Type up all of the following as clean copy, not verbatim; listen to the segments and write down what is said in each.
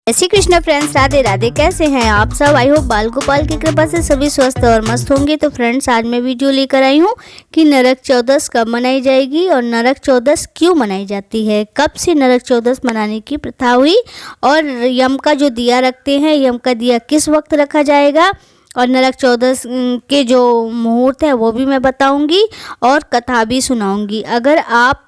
Shri Krishna friends, Radhe Radhe. कैसे हैं आप सब? आई होप बाल गोपाल की कृपा से सभी स्वस्थ और मस्त होंगे। तो फ्रेंड्स, आज मैं वीडियो लेकर आई हूँ कि नरक चौदस कब मनाई जाएगी और नरक चौदस क्यों मनाई जाती है, कब से नरक चौदस मनाने की प्रथा हुई और यम का जो दिया रखते हैं, यम का दिया किस वक्त रखा जाएगा और नरक चौदस के जो मुहूर्त है वो भी मैं बताऊंगी और कथा भी सुनाऊंगी। अगर आप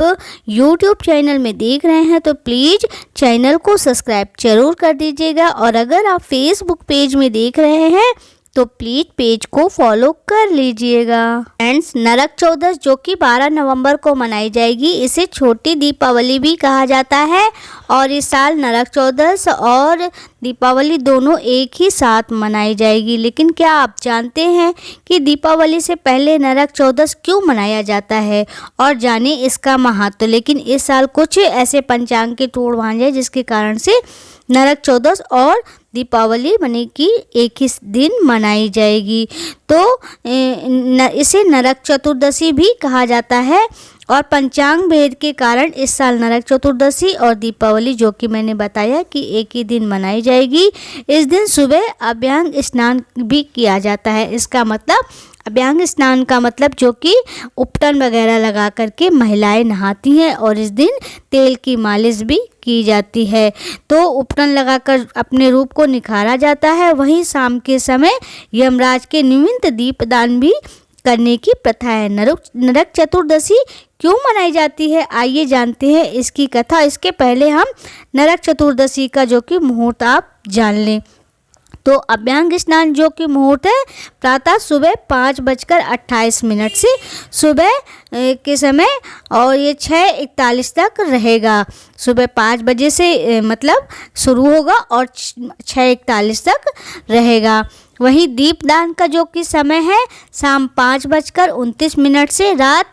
YouTube चैनल में देख रहे हैं तो प्लीज़ चैनल को सब्सक्राइब जरूर कर दीजिएगा और अगर आप Facebook पेज में देख रहे हैं तो प्लीज़ पेज को फॉलो कर लीजिएगा। फ्रेंड्स, नरक चौदस जो कि 12 नवंबर को मनाई जाएगी, इसे छोटी दीपावली भी कहा जाता है और इस साल नरक चौदस और दीपावली दोनों एक ही साथ मनाई जाएगी। लेकिन क्या आप जानते हैं कि दीपावली से पहले नरक चौदस क्यों मनाया जाता है और जाने इसका महत्व। लेकिन इस साल कुछ ऐसे पंचांग के तोड़ भांजे जिसके कारण से नरक चौदस और दीपावली मने की एक ही दिन मनाई जाएगी। तो इसे नरक चतुर्दशी भी कहा जाता है और पंचांग भेद के कारण इस साल नरक चतुर्दशी और दीपावली जो कि मैंने बताया कि एक ही दिन मनाई जाएगी। इस दिन सुबह अभ्यंग स्नान भी किया जाता है। इसका मतलब अभ्यंग स्नान का मतलब जो कि उपटन वगैरह लगा करके महिलाएं नहाती हैं और इस दिन तेल की मालिश भी की जाती है। तो उपटन लगाकर अपने रूप को निखारा जाता है। वहीं शाम के समय यमराज के निमित्त दीपदान भी करने की प्रथा है। नरक चतुर्दशी क्यों मनाई जाती है, आइए जानते हैं इसकी कथा। इसके पहले हम नरक चतुर्दशी का जो कि मुहूर्त आप जान लें। तो अभ्यंग स्नान जो कि मुहूर्त है प्रातः सुबह 5:28 से सुबह के समय और ये 6:41 तक रहेगा। सुबह 5 बजे से मतलब शुरू होगा और 6:41 तक रहेगा। वहीं दीपदान का जो कि समय है शाम 5:29 से रात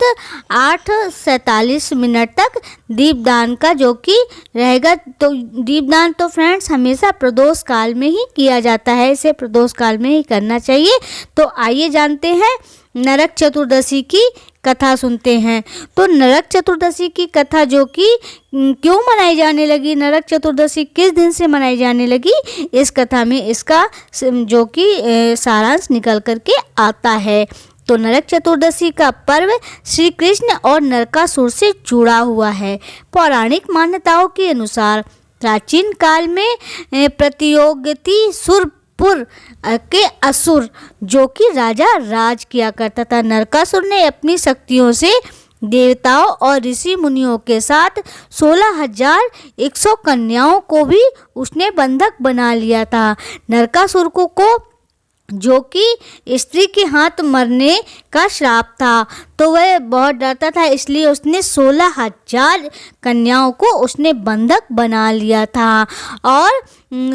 8:47 तक दीपदान का जो कि रहेगा। तो दीपदान तो फ्रेंड्स हमेशा प्रदोष काल में ही किया जाता है, इसे प्रदोष काल में ही करना चाहिए। तो आइए जानते हैं नरक चतुर्दशी की कथा सुनते हैं। तो नरक चतुर्दशी की कथा जो कि क्यों मनाई जाने लगी, नरक चतुर्दशी किस दिन से मनाई जाने लगी, इस कथा में इसका जो कि सारांश निकल करके आता है। तो नरक चतुर्दशी का पर्व श्री कृष्ण और नरकासुर से जुड़ा हुआ है। पौराणिक मान्यताओं के अनुसार प्राचीन काल में प्रतियोगिती सुरपुर के असुर जो कि राजा राज किया करता था। नरकासुर ने अपनी शक्तियों से देवताओं और ऋषि मुनियों के साथ 16,100 कन्याओं को भी उसने बंधक बना लिया था। नरकासुर को जो कि स्त्री के हाथ मरने का श्राप था, तो वह बहुत डरता था, इसलिए उसने 16,000 कन्याओं को उसने बंधक बना लिया था। और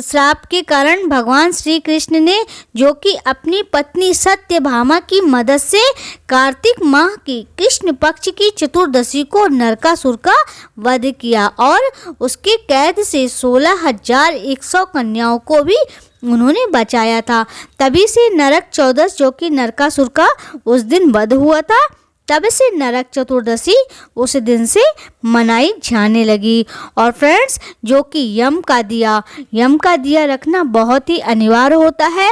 श्राप के कारण भगवान श्री कृष्ण ने जो कि अपनी पत्नी सत्यभामा की मदद से कार्तिक माह की कृष्ण पक्ष की चतुर्दशी को नरकासुर का वध किया और उसके कैद से 16,100 कन्याओं को भी उन्होंने बचाया था। तभी से नरक चौदस जो कि नरकासुर का उस दिन वध हुआ था, तब से नरक चतुर्दशी उस दिन से मनाई जाने लगी। और फ्रेंड्स, जो कि यम का दिया रखना बहुत ही अनिवार्य होता है।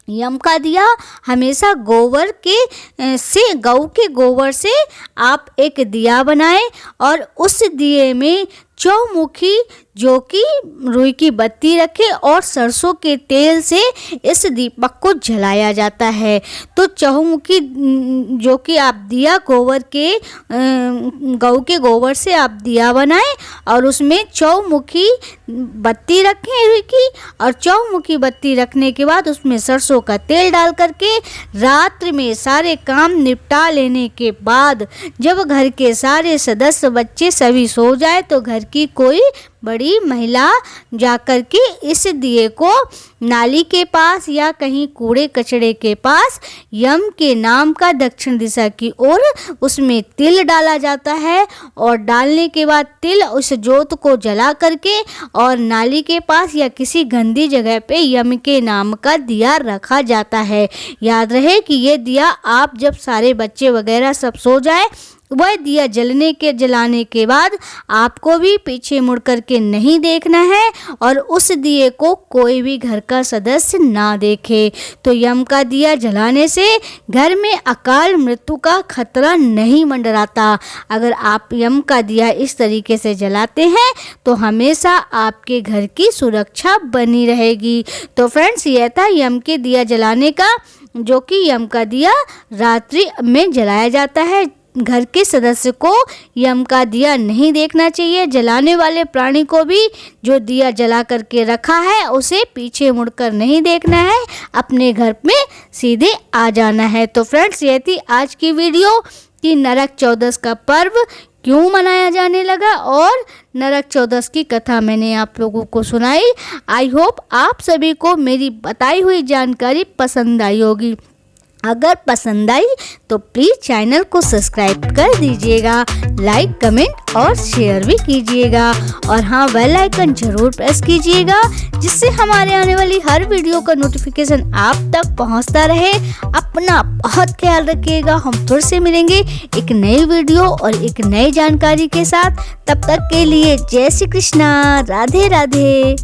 यम का दिया हमेशा गौ के गोबर से आप एक दिया बनाएं और उस दिए में चौमुखी जो कि रुई की बत्ती रखे और सरसों के तेल से इस दीपक को जलाया जाता है। तो चौमुखी जो कि आप दिया गौ के गोबर से आप दिया बनाएं और उसमें चौमुखी बत्ती रखें रुई की, और चौमुखी बत्ती रखने के बाद उसमें सरसों का तेल डाल करके रात्रि में सारे काम निपटा लेने के बाद जब घर के सारे सदस्य बच्चे सभी सो जाए तो घर की कोई बड़ी महिला जाकर के इस दिए को नाली के पास या कहीं कूड़े कचड़े के पास यम के नाम का दक्षिण दिशा की ओर उसमें तिल डाला जाता है और डालने के बाद तिल उस जोत को जला करके और नाली के पास या किसी गंदी जगह पे यम के नाम का दिया रखा जाता है। याद रहे कि ये दिया आप जब सारे बच्चे वगैरह सब सो जाए वह दिया जलाने के बाद आपको भी पीछे मुड़ कर के नहीं देखना है और उस दिए को कोई भी घर का सदस्य ना देखे। तो यम का दिया जलाने से घर में अकाल मृत्यु का खतरा नहीं मंडराता। अगर आप यम का दिया इस तरीके से जलाते हैं तो हमेशा आपके घर की सुरक्षा बनी रहेगी। तो फ्रेंड्स, यह था यम के दिया जलाने का, जो कि यम का दिया रात्रि में जलाया जाता है। घर के सदस्य को यम का दिया नहीं देखना चाहिए। जलाने वाले प्राणी को भी जो दिया जला करके रखा है उसे पीछे मुड़कर नहीं देखना है, अपने घर में सीधे आ जाना है। तो फ्रेंड्स, ये थी आज की वीडियो कि नरक चौदस का पर्व क्यों मनाया जाने लगा और नरक चौदस की कथा मैंने आप लोगों को सुनाई। आई होप आप सभी को मेरी बताई हुई जानकारी पसंद आई होगी। अगर पसंद आई तो प्लीज़ चैनल को सब्सक्राइब कर दीजिएगा, लाइक कमेंट और शेयर भी कीजिएगा और हाँ, बेल आइकन जरूर प्रेस कीजिएगा, जिससे हमारे आने वाली हर वीडियो का नोटिफिकेशन आप तक पहुंचता रहे। अपना बहुत ख्याल रखिएगा। हम फिर से मिलेंगे एक नई वीडियो और एक नई जानकारी के साथ। तब तक के लिए जय श्री कृष्णा, राधे राधे।